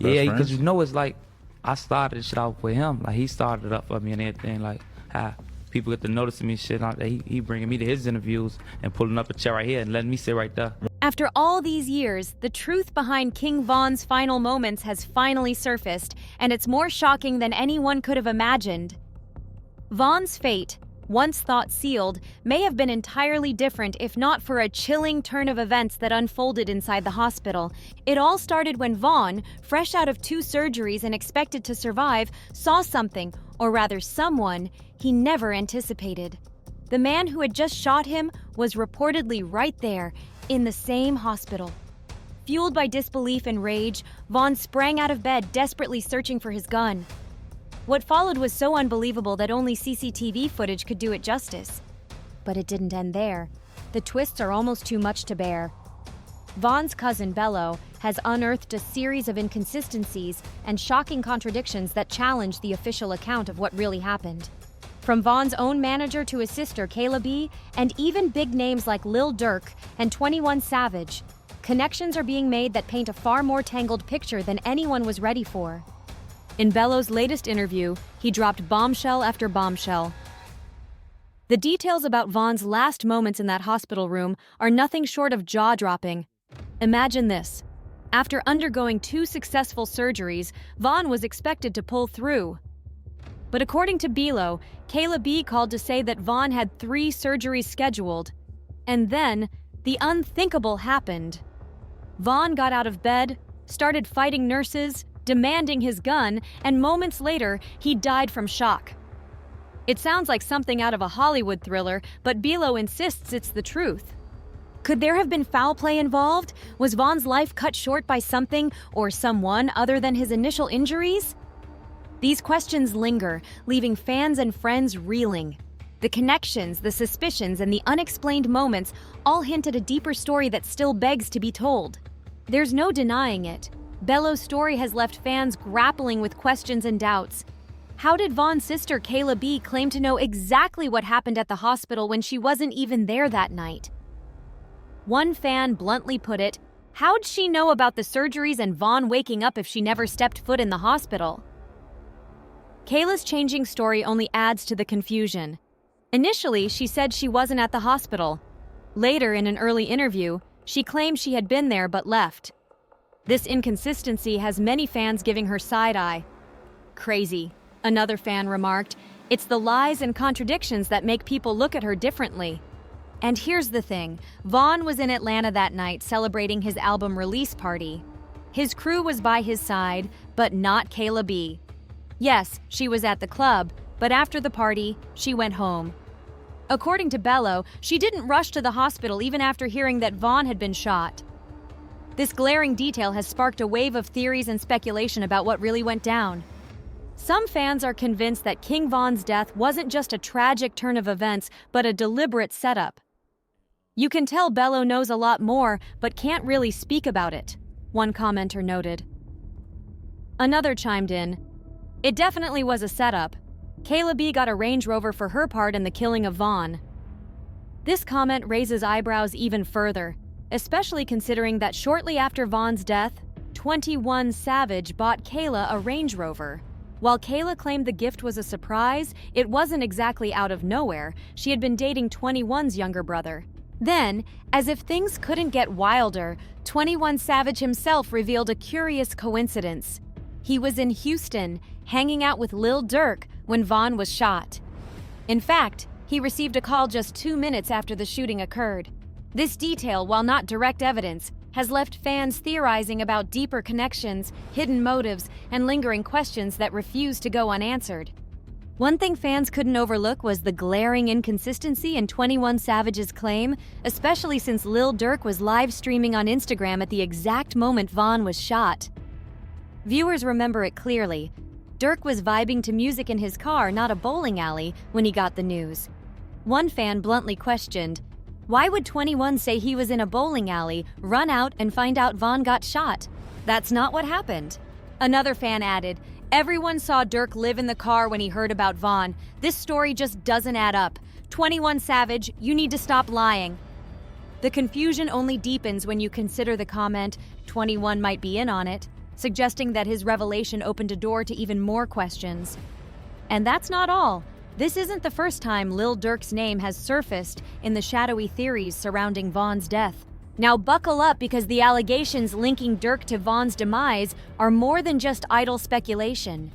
Your Yeah, best because friends? you know it's like I started shit off with him. Like he started it up for me and everything. Like how people get to noticing me and shit. Like, he bringing me to his interviews and pulling up a chair right here and letting me sit right there. After all these years, the truth behind King Von's final moments has finally surfaced, and it's more shocking than anyone could have imagined. Von's fate, once thought sealed, may have been entirely different if not for a chilling turn of events that unfolded inside the hospital. It all started when Von, fresh out of 2 surgeries and expected to survive, saw something, or rather someone, he never anticipated. The man who had just shot him was reportedly right there, in the same hospital. Fueled by disbelief and rage, Von sprang out of bed, desperately searching for his gun. What followed was so unbelievable that only CCTV footage could do it justice. But it didn't end there. The twists are almost too much to bear. Von's cousin, Bello, has unearthed a series of inconsistencies and shocking contradictions that challenge the official account of what really happened. From Von's own manager to his sister, Kayla B., and even big names like Lil Durk and 21 Savage, connections are being made that paint a far more tangled picture than anyone was ready for. In Bello's latest interview, he dropped bombshell after bombshell. The details about Von's last moments in that hospital room are nothing short of jaw-dropping. Imagine this. After undergoing 2 successful surgeries, Von was expected to pull through. But according to Bello, Kayla B. called to say that Von had 3 surgeries scheduled. And then, the unthinkable happened. Von got out of bed, started fighting nurses, demanding his gun, and moments later, he died from shock. It sounds like something out of a Hollywood thriller, but Bello insists it's the truth. Could there have been foul play involved? Was Von's life cut short by something or someone other than his initial injuries? These questions linger, leaving fans and friends reeling. The connections, the suspicions, and the unexplained moments all hint at a deeper story that still begs to be told. There's no denying it. Bello's story has left fans grappling with questions and doubts. How did Von's sister Kayla B. claim to know exactly what happened at the hospital when she wasn't even there that night? One fan bluntly put it, how'd she know about the surgeries and Von waking up if she never stepped foot in the hospital? Kayla's changing story only adds to the confusion. Initially, she said she wasn't at the hospital. Later, in an early interview, she claimed she had been there but left. This inconsistency has many fans giving her side-eye. Crazy, another fan remarked. It's the lies and contradictions that make people look at her differently. And here's the thing, Von was in Atlanta that night celebrating his album release party. His crew was by his side, but not Kayla B. Yes, she was at the club, but after the party, she went home. According to Bello, she didn't rush to the hospital even after hearing that Von had been shot. This glaring detail has sparked a wave of theories and speculation about what really went down. Some fans are convinced that King Von's death wasn't just a tragic turn of events, but a deliberate setup. You can tell Bello knows a lot more, but can't really speak about it, one commenter noted. Another chimed in, it definitely was a setup. Kayla B. got a Range Rover for her part in the killing of Von. This comment raises eyebrows even further, especially considering that shortly after Von's death, 21 Savage bought Kayla a Range Rover. While Kayla claimed the gift was a surprise, it wasn't exactly out of nowhere. She had been dating 21's younger brother. Then, as if things couldn't get wilder, 21 Savage himself revealed a curious coincidence. He was in Houston, hanging out with Lil Durk when Von was shot. In fact, he received a call just 2 minutes after the shooting occurred. This detail, while not direct evidence, has left fans theorizing about deeper connections, hidden motives, and lingering questions that refuse to go unanswered. One thing fans couldn't overlook was the glaring inconsistency in 21 Savage's claim, especially since Lil Durk was live streaming on Instagram at the exact moment Von was shot. Viewers remember it clearly. Durk was vibing to music in his car, not a bowling alley, when he got the news. One fan bluntly questioned, why would 21 say he was in a bowling alley, run out, and find out Von got shot? That's not what happened. Another fan added, everyone saw Durk live in the car when he heard about Von. This story just doesn't add up. 21 Savage, you need to stop lying. The confusion only deepens when you consider the comment, 21 might be in on it. suggesting that his revelation opened a door to even more questions. And that's not all. This isn't the first time Lil Durk's name has surfaced in the shadowy theories surrounding Von's death. Now buckle up, because the allegations linking Durk to Von's demise are more than just idle speculation.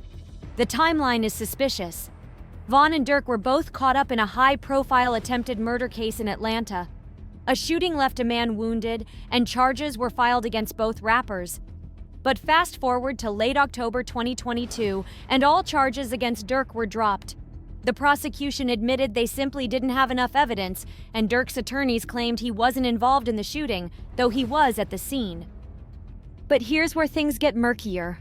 The timeline is suspicious. Von and Durk were both caught up in a high-profile attempted murder case in Atlanta. A shooting left a man wounded, and charges were filed against both rappers. But fast forward to late October 2022, and all charges against Durk were dropped. The prosecution admitted they simply didn't have enough evidence, and Durk's attorneys claimed he wasn't involved in the shooting, though he was at the scene. But here's where things get murkier.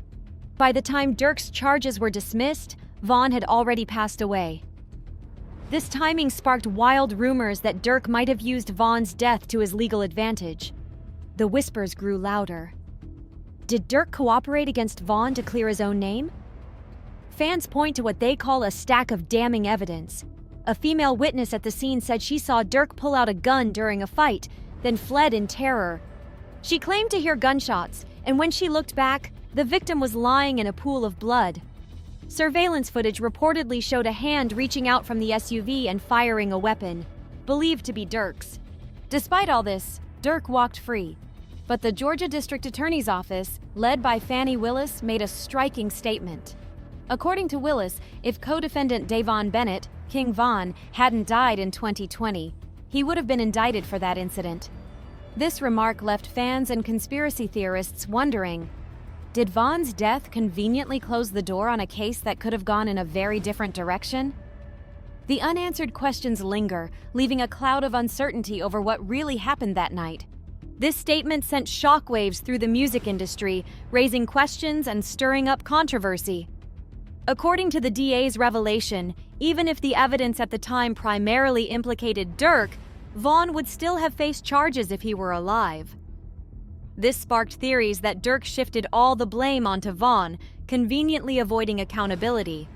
By the time Durk's charges were dismissed, Von had already passed away. This timing sparked wild rumors that Durk might have used Von's death to his legal advantage. The whispers grew louder. Did Durk cooperate against Von to clear his own name? Fans point to what they call a stack of damning evidence. A female witness at the scene said she saw Durk pull out a gun during a fight, then fled in terror. She claimed to hear gunshots, and when she looked back, the victim was lying in a pool of blood. Surveillance footage reportedly showed a hand reaching out from the SUV and firing a weapon, believed to be Durk's. Despite all this, Durk walked free. But the Georgia District Attorney's Office, led by Fani Willis, made a striking statement. According to Willis, if co-defendant Davon Bennett, King Von, hadn't died in 2020, he would have been indicted for that incident. This remark left fans and conspiracy theorists wondering, did Von's death conveniently close the door on a case that could have gone in a very different direction? The unanswered questions linger, leaving a cloud of uncertainty over what really happened that night. This statement sent shockwaves through the music industry, raising questions and stirring up controversy. According to the DA's revelation, even if the evidence at the time primarily implicated Durk, Von would still have faced charges if he were alive. This sparked theories that Durk shifted all the blame onto Von, conveniently avoiding accountability.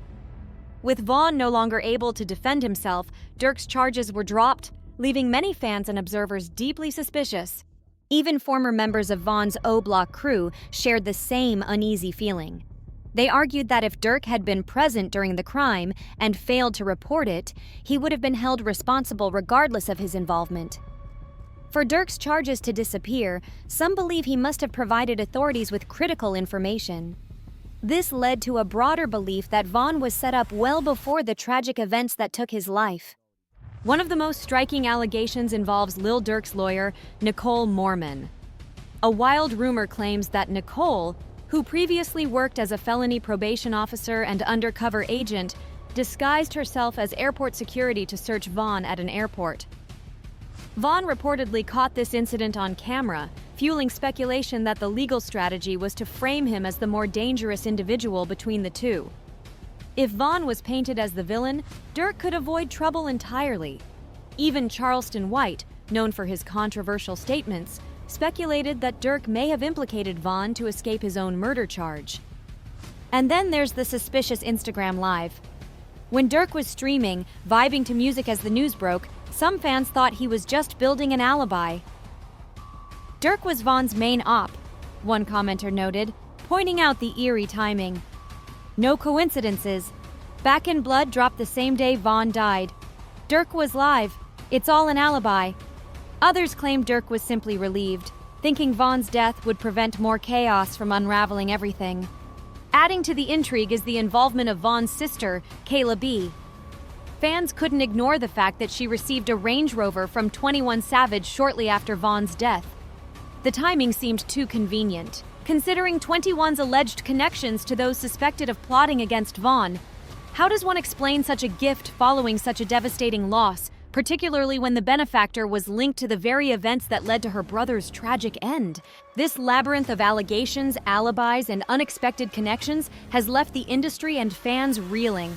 With Von no longer able to defend himself, Durk's charges were dropped, leaving many fans and observers deeply suspicious. Even former members of Von's O-Block crew shared the same uneasy feeling. They argued that if Durk had been present during the crime and failed to report it, he would have been held responsible regardless of his involvement. For Durk's charges to disappear, some believe he must have provided authorities with critical information. This led to a broader belief that Von was set up well before the tragic events that took his life. One of the most striking allegations involves Lil Durk's lawyer, Nicole Mormon. A wild rumor claims that Nicole, who previously worked as a felony probation officer and undercover agent, disguised herself as airport security to search Von at an airport. Von reportedly caught this incident on camera, fueling speculation that the legal strategy was to frame him as the more dangerous individual between the two. If Von was painted as the villain, Durk could avoid trouble entirely. Even Charleston White, known for his controversial statements, speculated that Durk may have implicated Von to escape his own murder charge. And then there's the suspicious Instagram Live. When Durk was streaming, vibing to music as the news broke, some fans thought he was just building an alibi. Durk was Von's main op, one commenter noted, pointing out the eerie timing. No coincidences. Back in Blood dropped the same day Von died. Durk was live. It's all an alibi. Others claimed Durk was simply relieved, thinking Von's death would prevent more chaos from unraveling everything. Adding to the intrigue is the involvement of Von's sister, Kayla B. Fans couldn't ignore the fact that she received a Range Rover from 21 Savage shortly after Von's death. The timing seemed too convenient, considering 21's alleged connections to those suspected of plotting against Von. How does one explain such a gift following such a devastating loss, particularly when the benefactor was linked to the very events that led to her brother's tragic end? This labyrinth of allegations, alibis, and unexpected connections has left the industry and fans reeling.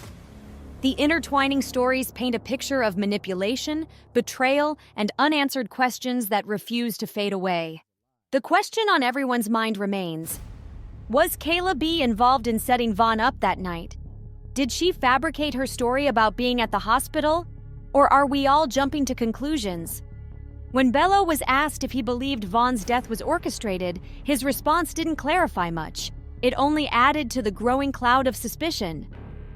The intertwining stories paint a picture of manipulation, betrayal, and unanswered questions that refuse to fade away. The question on everyone's mind remains: was Kayla B involved in setting Von up that night? Did she fabricate her story about being at the hospital? Or are we all jumping to conclusions? When Bello was asked if he believed Von's death was orchestrated, his response didn't clarify much. It only added to the growing cloud of suspicion.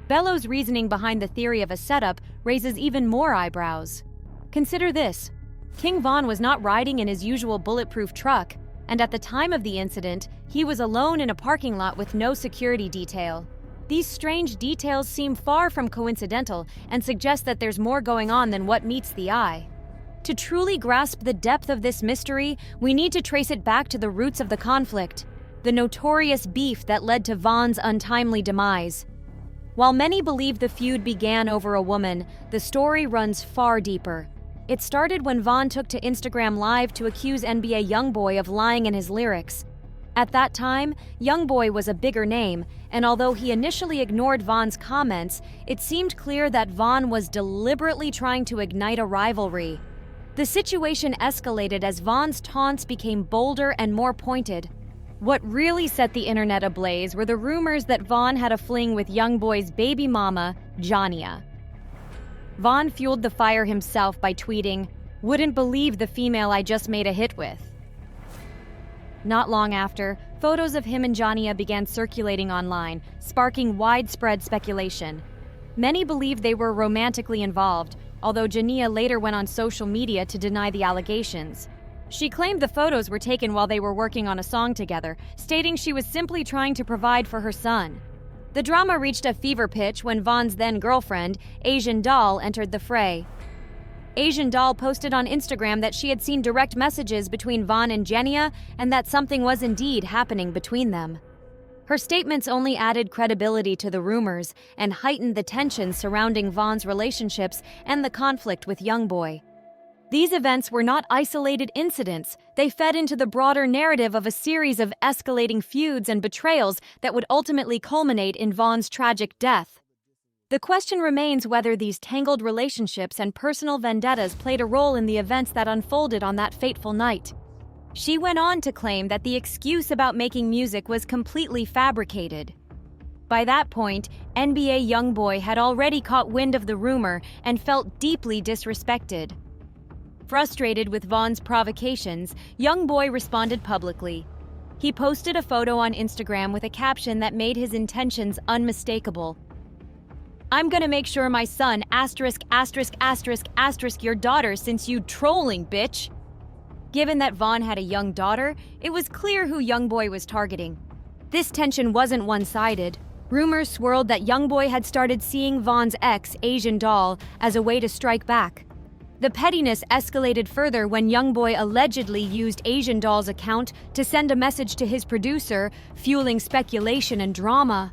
Bellows' reasoning behind the theory of a setup raises even more eyebrows. Consider this. King Von was not riding in his usual bulletproof truck, and at the time of the incident, he was alone in a parking lot with no security detail. These strange details seem far from coincidental and suggest that there's more going on than what meets the eye. To truly grasp the depth of this mystery, we need to trace it back to the roots of the conflict, the notorious beef that led to Von's untimely demise. While many believe the feud began over a woman, the story runs far deeper. It started when Von took to Instagram Live to accuse NBA YoungBoy of lying in his lyrics. At that time, YoungBoy was a bigger name, and although he initially ignored Von's comments, it seemed clear that Von was deliberately trying to ignite a rivalry. The situation escalated as Von's taunts became bolder and more pointed. What really set the internet ablaze were the rumors that Von had a fling with YoungBoy's baby mama, Jania. Von fueled the fire himself by tweeting, "Wouldn't believe the female I just made a hit with." Not long after, photos of him and Jania began circulating online, sparking widespread speculation. Many believed they were romantically involved, although Jania later went on social media to deny the allegations. She claimed the photos were taken while they were working on a song together, stating she was simply trying to provide for her son. The drama reached a fever pitch when Von's then-girlfriend, Asian Doll, entered the fray. Asian Doll posted on Instagram that she had seen direct messages between Von and Jania and that something was indeed happening between them. Her statements only added credibility to the rumors and heightened the tension surrounding Von's relationships and the conflict with YoungBoy. These events were not isolated incidents. They fed into the broader narrative of a series of escalating feuds and betrayals that would ultimately culminate in Von's tragic death. The question remains whether these tangled relationships and personal vendettas played a role in the events that unfolded on that fateful night. She went on to claim that the excuse about making music was completely fabricated. By that point, NBA YoungBoy had already caught wind of the rumor and felt deeply disrespected. Frustrated with Von's provocations, YoungBoy responded publicly. He posted a photo on Instagram with a caption that made his intentions unmistakable. "I'm gonna make sure my son ***** your daughter since you trolling, bitch." Given that Von had a young daughter, it was clear who YoungBoy was targeting. This tension wasn't one-sided. Rumors swirled that YoungBoy had started seeing Von's ex, Asian Doll, as a way to strike back. The pettiness escalated further when YoungBoy allegedly used Asian Doll's account to send a message to his producer, fueling speculation and drama.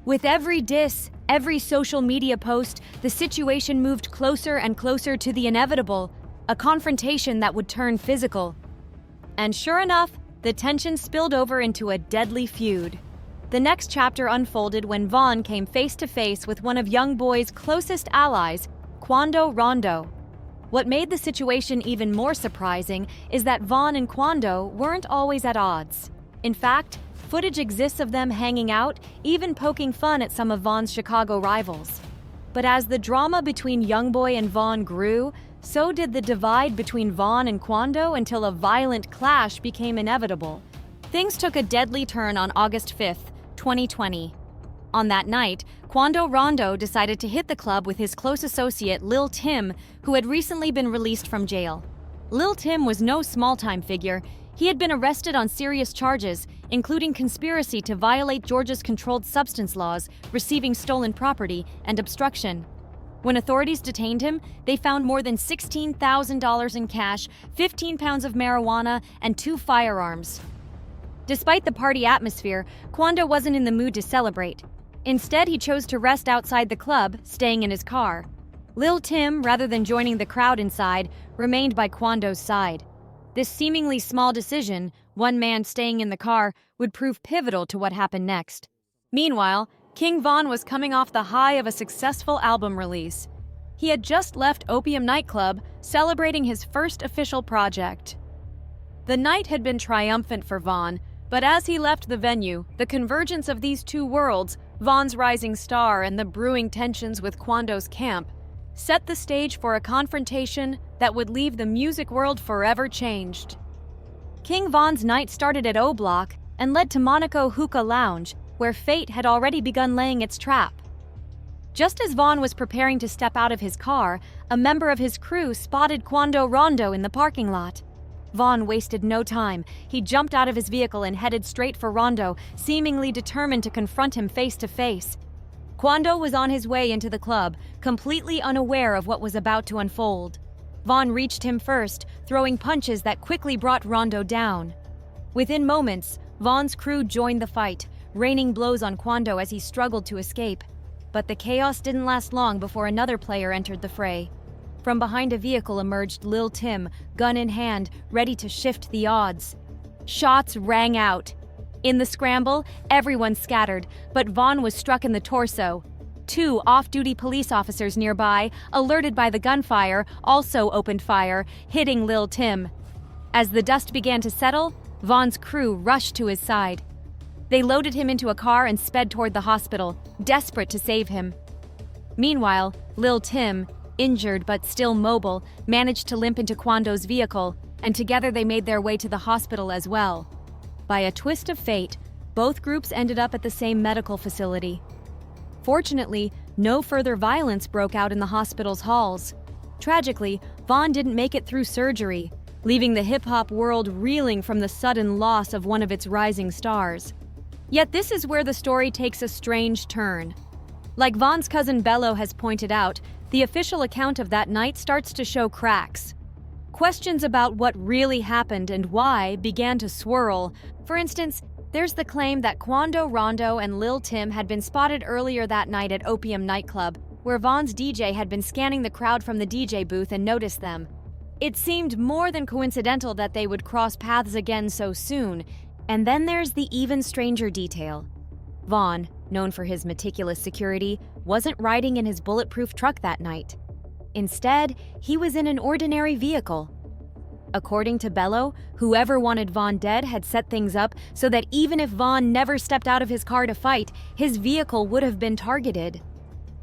With every diss, every social media post, the situation moved closer and closer to the inevitable, a confrontation that would turn physical. And sure enough, the tension spilled over into a deadly feud. The next chapter unfolded when Von came face to face with one of YoungBoy's closest allies, Quando Rondo. What made the situation even more surprising is that Von and Quando weren't always at odds. In fact, footage exists of them hanging out, even poking fun at some of Von's Chicago rivals. But as the drama between YoungBoy and Von grew, so did the divide between Von and Quando until a violent clash became inevitable. Things took a deadly turn on August 5th, 2020. On that night, Quando Rondo decided to hit the club with his close associate Lil Tim, who had recently been released from jail. Lil Tim was no small-time figure. He had been arrested on serious charges, including conspiracy to violate Georgia's controlled substance laws, receiving stolen property, and obstruction. When authorities detained him, they found more than $16,000 in cash, 15 pounds of marijuana, and 2 firearms. Despite the party atmosphere, Quando wasn't in the mood to celebrate. Instead, he chose to rest outside the club, staying in his car. Lil Tim, rather than joining the crowd inside, remained by Quando's side. This seemingly small decision, one man staying in the car, would prove pivotal to what happened next. Meanwhile, King Von was coming off the high of a successful album release. He had just left Opium nightclub, celebrating his first official project. The night had been triumphant for Von, but as he left the venue, the convergence of these two worlds, Von's rising star and the brewing tensions with Quando's camp, set the stage for a confrontation that would leave the music world forever changed. King Von's night started at O Block, and led to Monaco Hookah Lounge, where fate had already begun laying its trap. Just as Vaughn was preparing to step out of his car, a member of his crew spotted Quando Rondo in the parking lot. Vaughn wasted no time. He jumped out of his vehicle and headed straight for Rondo, seemingly determined to confront him face to face. Quando was on his way into the club, completely unaware of what was about to unfold. Vaughn reached him first, throwing punches that quickly brought Rondo down. Within moments, Vaughn's crew joined the fight, raining blows on Quando as he struggled to escape. But the chaos didn't last long before another player entered the fray. From behind a vehicle emerged Lil Tim, gun in hand, ready to shift the odds. Shots rang out. In the scramble, everyone scattered, but Vaughn was struck in the torso. 2 off-duty police officers nearby, alerted by the gunfire, also opened fire, hitting Lil Tim. As the dust began to settle, Vaughn's crew rushed to his side. They loaded him into a car and sped toward the hospital, desperate to save him. Meanwhile, Lil Tim, injured but still mobile, managed to limp into Quando's vehicle, and together they made their way to the hospital as well. By a twist of fate, both groups ended up at the same medical facility. Fortunately, no further violence broke out in the hospital's halls. Tragically, Vaughn didn't make it through surgery, leaving the hip-hop world reeling from the sudden loss of one of its rising stars. Yet this is where the story takes a strange turn. Like Vaughn's cousin Bello has pointed out, the official account of that night starts to show cracks. Questions about what really happened and why began to swirl. For instance, there's the claim that Quando Rondo and Lil Tim had been spotted earlier that night at Opium nightclub, where Vaughn's DJ had been scanning the crowd from the DJ booth and noticed them. It seemed more than coincidental that they would cross paths again so soon. And then there's the even stranger detail. Vaughn, known for his meticulous security, wasn't riding in his bulletproof truck that night. Instead, he was in an ordinary vehicle. According to Bello, whoever wanted Vaughn dead had set things up so that even if Vaughn never stepped out of his car to fight, his vehicle would have been targeted.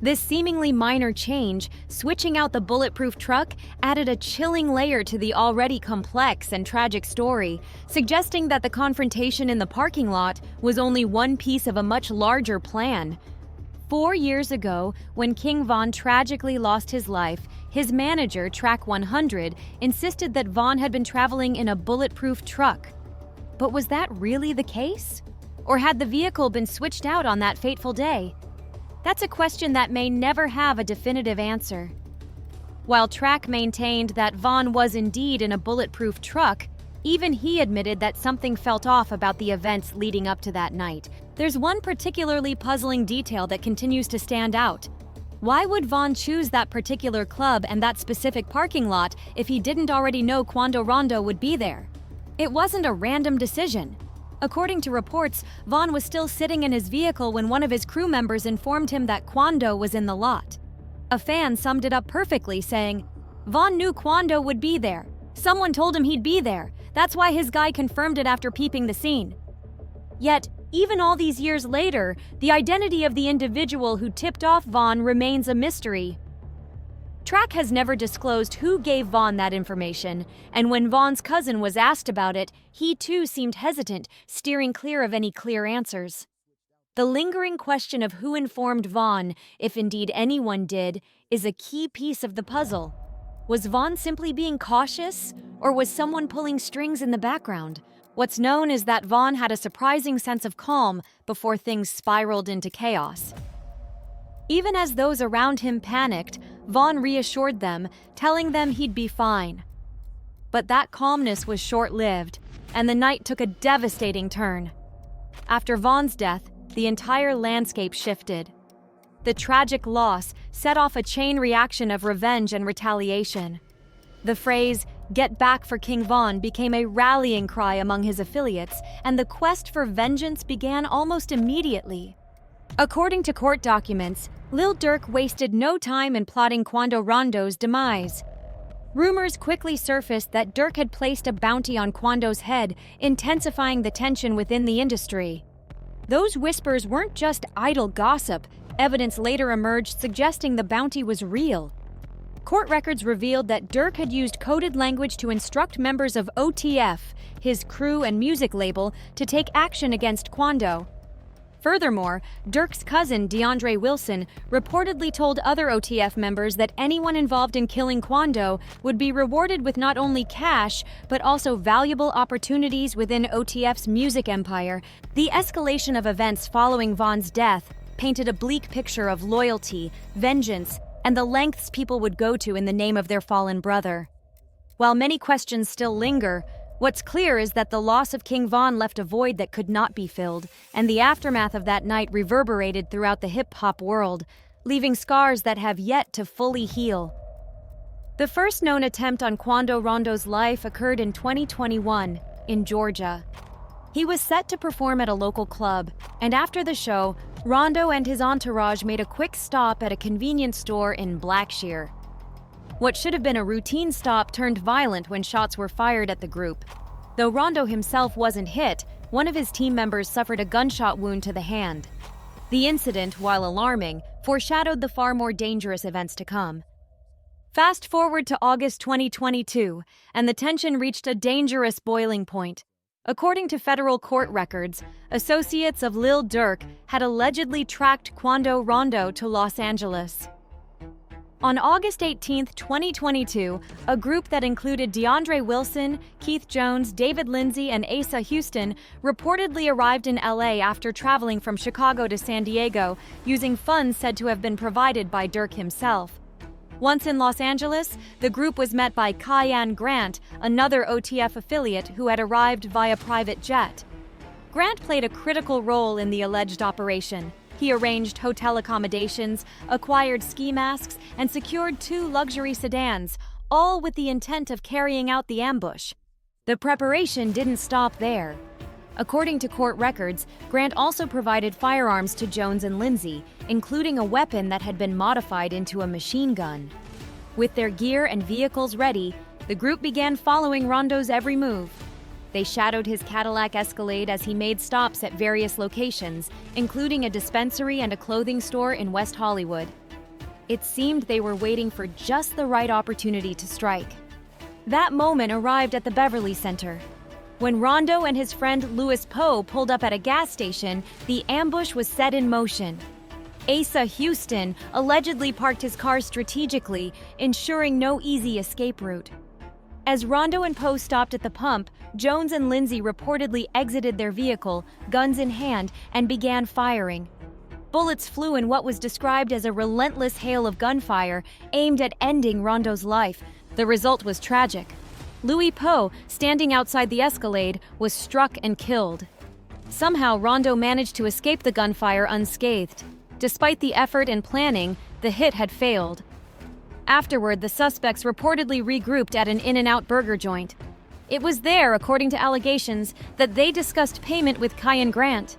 This seemingly minor change, switching out the bulletproof truck, added a chilling layer to the already complex and tragic story, suggesting that the confrontation in the parking lot was only one piece of a much larger plan. 4 years ago, when King Von tragically lost his life, his manager, Track 100, insisted that Vaughn had been traveling in a bulletproof truck. But was that really the case? Or had the vehicle been switched out on that fateful day? That's a question that may never have a definitive answer. While Track maintained that Vaughn was indeed in a bulletproof truck, even he admitted that something felt off about the events leading up to that night. There's one particularly puzzling detail that continues to stand out. Why would Vaughn choose that particular club and that specific parking lot if he didn't already know Quando Rondo would be there? It wasn't a random decision. According to reports, Vaughn was still sitting in his vehicle when one of his crew members informed him that Quando was in the lot. A fan summed it up perfectly, saying, "Vaughn knew Quando would be there. Someone told him he'd be there. That's why his guy confirmed it after peeping the scene." Yet, even all these years later, the identity of the individual who tipped off Vaughn remains a mystery. Track has never disclosed who gave Vaughn that information, and when Vaughn's cousin was asked about it, he too seemed hesitant, steering clear of any clear answers. The lingering question of who informed Vaughn, if indeed anyone did, is a key piece of the puzzle. Was Vaughn simply being cautious, or was someone pulling strings in the background? What's known is that Vaughn had a surprising sense of calm before things spiraled into chaos. Even as those around him panicked, Vaughn reassured them, telling them he'd be fine. But that calmness was short-lived, and the night took a devastating turn. After Vaughn's death, the entire landscape shifted. The tragic loss set off a chain reaction of revenge and retaliation. The phrase, "Get back for King Vaughn," became a rallying cry among his affiliates, and the quest for vengeance began almost immediately. According to court documents, Lil Durk wasted no time in plotting Quando Rondo's demise. Rumors quickly surfaced that Durk had placed a bounty on Quando's head, intensifying the tension within the industry. Those whispers weren't just idle gossip. Evidence later emerged suggesting the bounty was real. Court records revealed that Dirk had used coded language to instruct members of OTF, his crew and music label, to take action against Quando. Furthermore, Dirk's cousin, DeAndre Wilson, reportedly told other OTF members that anyone involved in killing Quando would be rewarded with not only cash, but also valuable opportunities within OTF's music empire. The escalation of events following Von's death painted a bleak picture of loyalty, vengeance, and the lengths people would go to in the name of their fallen brother. While many questions still linger, what's clear is that the loss of King Von left a void that could not be filled, and the aftermath of that night reverberated throughout the hip-hop world, leaving scars that have yet to fully heal. The first known attempt on Quando Rondo's life occurred in 2021 in Georgia. He was set to perform at a local club, and after the show, Rondo and his entourage made a quick stop at a convenience store in Blackshear. What should have been a routine stop turned violent when shots were fired at the group. Though Rondo himself wasn't hit, one of his team members suffered a gunshot wound to the hand. The incident, while alarming, foreshadowed the far more dangerous events to come. Fast forward to August 2022, and the tension reached a dangerous boiling point. According to federal court records, associates of Lil Durk had allegedly tracked Quando Rondo to Los Angeles. On August 18, 2022, a group that included DeAndre Wilson, Keith Jones, David Lindsay, and Asa Houston reportedly arrived in LA after traveling from Chicago to San Diego using funds said to have been provided by Durk himself. Once in Los Angeles, the group was met by Kyan Grant, another OTF affiliate who had arrived via private jet. Grant played a critical role in the alleged operation. He arranged hotel accommodations, acquired ski masks, and secured 2 luxury sedans, all with the intent of carrying out the ambush. The preparation didn't stop there. According to court records, Grant also provided firearms to Jones and Lindsay, including a weapon that had been modified into a machine gun. With their gear and vehicles ready, the group began following Rondo's every move. They shadowed his Cadillac Escalade as he made stops at various locations, including a dispensary and a clothing store in West Hollywood. It seemed they were waiting for just the right opportunity to strike. That moment arrived at the Beverly Center. When Rondo and his friend Louis Poe pulled up at a gas station, the ambush was set in motion. Asa Houston allegedly parked his car strategically, ensuring no easy escape route. As Rondo and Poe stopped at the pump, Jones and Lindsay reportedly exited their vehicle, guns in hand, and began firing. Bullets flew in what was described as a relentless hail of gunfire aimed at ending Rondo's life. The result was tragic. Louis Poe, standing outside the Escalade, was struck and killed. Somehow, Rondo managed to escape the gunfire unscathed. Despite the effort and planning, the hit had failed. Afterward, the suspects reportedly regrouped at an In-N-Out burger joint. It was there, according to allegations, that they discussed payment with Kyan Grant.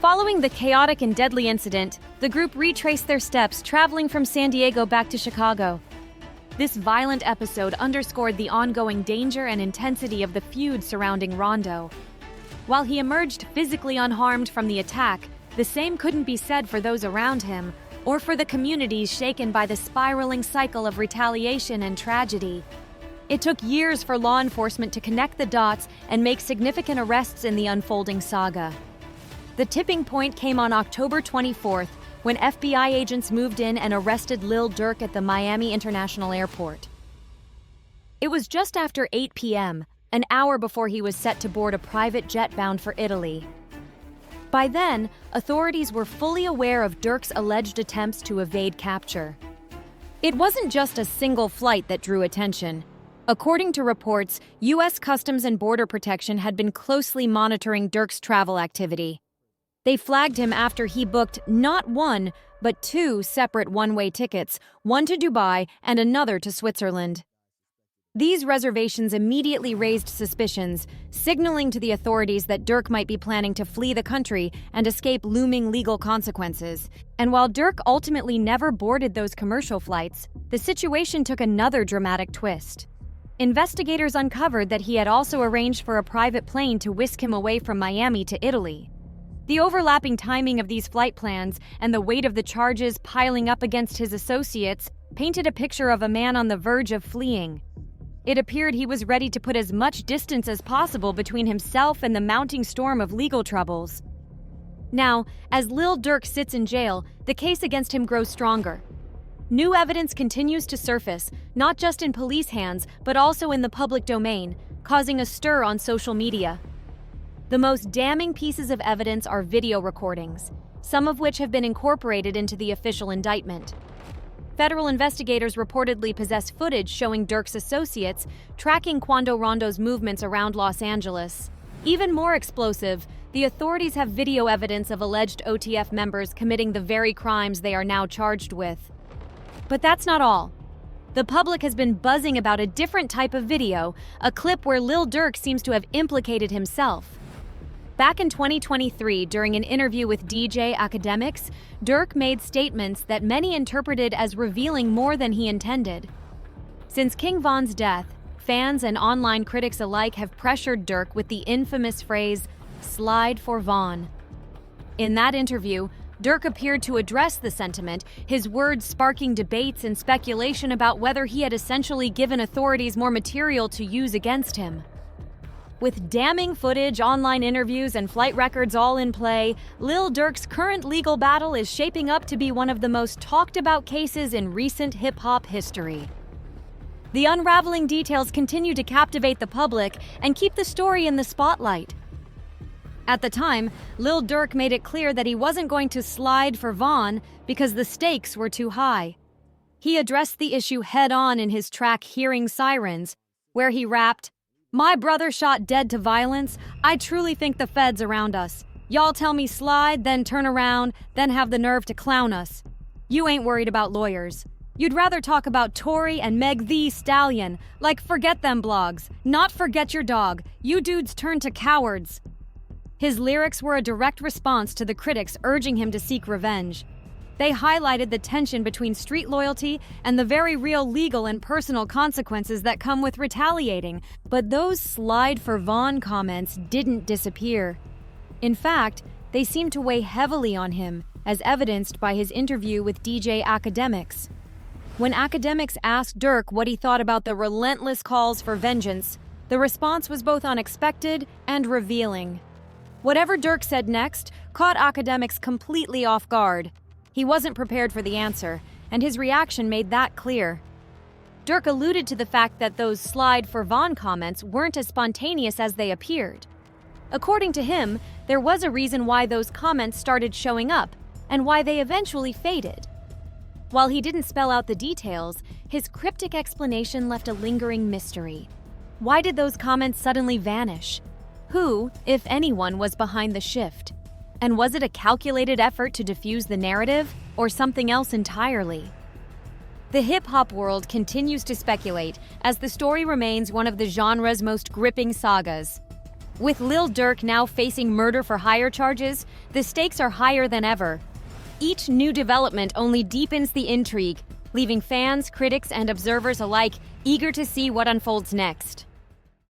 Following the chaotic and deadly incident, the group retraced their steps, traveling from San Diego back to Chicago. This violent episode underscored the ongoing danger and intensity of the feud surrounding Rondo. While he emerged physically unharmed from the attack, the same couldn't be said for those around him, or for the communities shaken by the spiraling cycle of retaliation and tragedy. It took years for law enforcement to connect the dots and make significant arrests in the unfolding saga. The tipping point came on October 24th, when FBI agents moved in and arrested Lil Durk at the Miami International Airport. It was just after 8 p.m., an hour before he was set to board a private jet bound for Italy. By then, authorities were fully aware of Durk's alleged attempts to evade capture. It wasn't just a single flight that drew attention. According to reports, U.S. Customs and Border Protection had been closely monitoring Durk's travel activity. They flagged him after he booked not 1, but 2 separate one-way tickets, one to Dubai and another to Switzerland. These reservations immediately raised suspicions, signaling to the authorities that Durk might be planning to flee the country and escape looming legal consequences. And while Durk ultimately never boarded those commercial flights, the situation took another dramatic twist. Investigators uncovered that he had also arranged for a private plane to whisk him away from Miami to Italy. The overlapping timing of these flight plans and the weight of the charges piling up against his associates painted a picture of a man on the verge of fleeing. It appeared he was ready to put as much distance as possible between himself and the mounting storm of legal troubles. Now, as Lil Durk sits in jail, the case against him grows stronger. New evidence continues to surface, not just in police hands, but also in the public domain, causing a stir on social media. The most damning pieces of evidence are video recordings, some of which have been incorporated into the official indictment. Federal investigators reportedly possess footage showing Durk's associates tracking Quando Rondo's movements around Los Angeles. Even more explosive, the authorities have video evidence of alleged OTF members committing the very crimes they are now charged with. But that's not all. The public has been buzzing about a different type of video, a clip where Lil Durk seems to have implicated himself. Back in 2023, during an interview with DJ Akademiks, Durk made statements that many interpreted as revealing more than he intended. Since King Von's death, fans and online critics alike have pressured Durk with the infamous phrase, "slide for Von." In that interview, Durk appeared to address the sentiment, his words sparking debates and speculation about whether he had essentially given authorities more material to use against him. With damning footage, online interviews, and flight records all in play, Lil Durk's current legal battle is shaping up to be one of the most talked about cases in recent hip-hop history. The unraveling details continue to captivate the public and keep the story in the spotlight. At the time, Lil Durk made it clear that he wasn't going to slide for Von because the stakes were too high. He addressed the issue head-on in his track Hearing Sirens, where he rapped, "My brother shot dead to violence. I truly think the feds around us. Y'all tell me slide, then turn around, then have the nerve to clown us. You ain't worried about lawyers. You'd rather talk about Tory and Meg Thee Stallion, like forget them blogs, not forget your dog. You dudes turn to cowards." His lyrics were a direct response to the critics urging him to seek revenge. They highlighted the tension between street loyalty and the very real legal and personal consequences that come with retaliating. But those slide for Von comments didn't disappear. In fact, they seemed to weigh heavily on him, as evidenced by his interview with DJ Akademiks. When Akademiks asked Durk what he thought about the relentless calls for vengeance, the response was both unexpected and revealing. Whatever Durk said next caught Akademiks completely off guard. He wasn't prepared for the answer, and his reaction made that clear. Durk alluded to the fact that those slide for Von comments weren't as spontaneous as they appeared. According to him, there was a reason why those comments started showing up, and why they eventually faded. While he didn't spell out the details, his cryptic explanation left a lingering mystery. Why did those comments suddenly vanish? Who, if anyone, was behind the shift? And was it a calculated effort to diffuse the narrative, or something else entirely? The hip-hop world continues to speculate, as the story remains one of the genre's most gripping sagas. With Lil Durk now facing murder-for-hire charges, the stakes are higher than ever. Each new development only deepens the intrigue, leaving fans, critics, and observers alike eager to see what unfolds next.